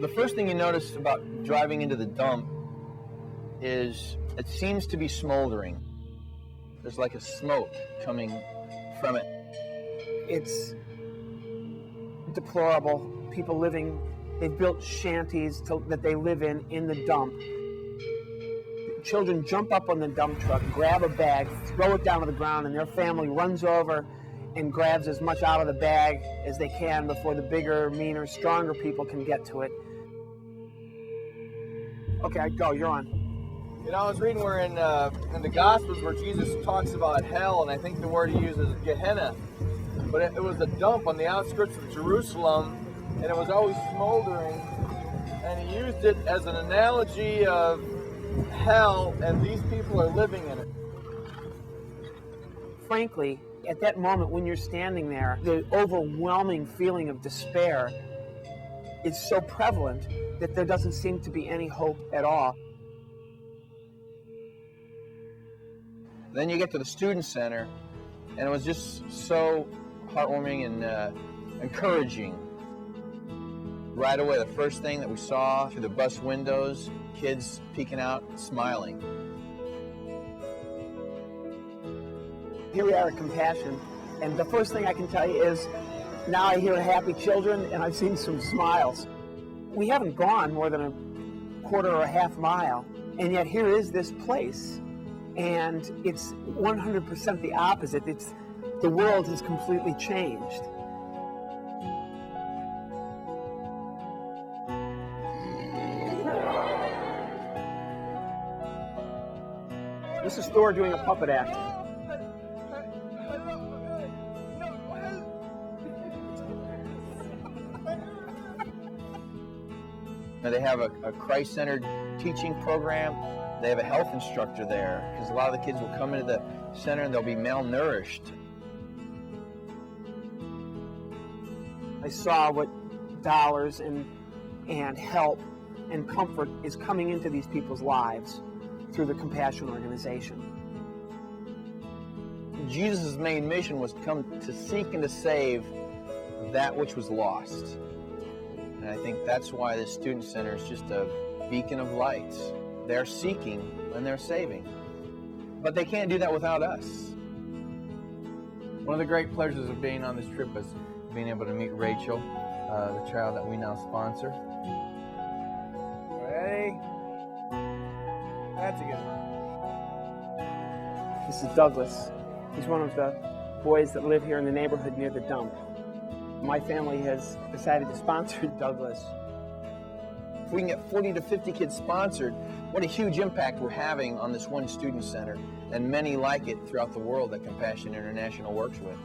The first thing you notice about driving into the dump is it seems to be smoldering. There's like a smoke coming from it. It's deplorable. People living, they've built shanties that they live in the dump. Children jump up on the dump truck, grab a bag, throw it down to the ground, and their family runs over and grabs as much out of the bag as they can before the bigger, meaner, stronger people can get to it. Okay, go, you're on. You know, I was reading where in the Gospels where Jesus talks about hell, and I think the word he uses is Gehenna. But it was a dump on the outskirts of Jerusalem, and it was always smoldering. And he used it as an analogy of hell, and these people are living in it. Frankly, at that moment when you're standing there, the overwhelming feeling of despair is so prevalent that there doesn't seem to be any hope at all. Then you get to the student center, and it was just so heartwarming and encouraging. Right away, the first thing that we saw through the bus windows, kids peeking out, smiling. Here we are at Compassion, and the first thing I can tell you is now I hear happy children, and I've seen some smiles. We haven't gone more than a quarter or a half mile, and yet here is this place, and it's 100% the opposite. The world has completely changed. This is Thor doing a puppet act. Now they have a Christ-centered teaching program. They have a health instructor there because a lot of the kids will come into the center and they'll be malnourished. I saw what dollars and help and comfort is coming into these people's lives through the Compassion organization. Jesus' main mission was to come to seek and to save that which was lost. And I think that's why this student center is just a beacon of light. They're seeking and they're saving. But they can't do that without us. One of the great pleasures of being on this trip was being able to meet Rachel, the child that we now sponsor. Ready? That's a good one. This is Douglas. He's one of the boys that live here in the neighborhood near the dump. My family has decided to sponsor Douglas. If we can get 40 to 50 kids sponsored, what a huge impact we're having on this one student center, and many like it throughout the world that Compassion International works with.